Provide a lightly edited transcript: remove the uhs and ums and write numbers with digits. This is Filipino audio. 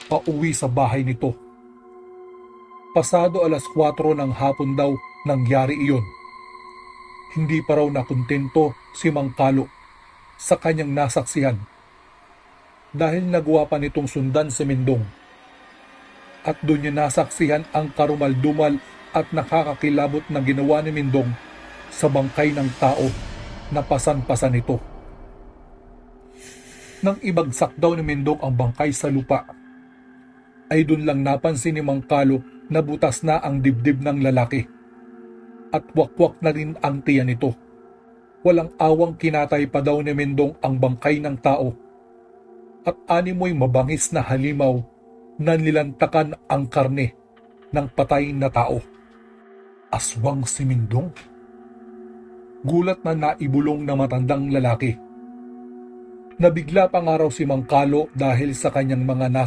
pauwi sa bahay nito. Pasado 4:00 ng hapon daw nangyari iyon. Hindi pa raw nakontento si Mang Kalo sa kanyang nasaksihan dahil nagawa pa nitong sundan si Mindong. At doon niya nasaksihan ang karumal-dumal at nakakakilabot na ginawa ni Mindong sa bangkay ng tao na pasan-pasan nito. Nang ibagsak daw ni Mindong ang bangkay sa lupa, ay doon lang napansin ni Mang Kalo na butas na ang dibdib ng lalaki at wakwak na rin ang tiyan nito. Walang awang kinatay pa daw ni Mindong ang bangkay ng tao at animoy mabangis na halimaw na nilantakan ang karne ng patay na tao. Aswang si Mindong? Gulat na naibulong na matandang lalaki. Nabigla pa nga raw si Mang Kalo dahil sa kanyang mga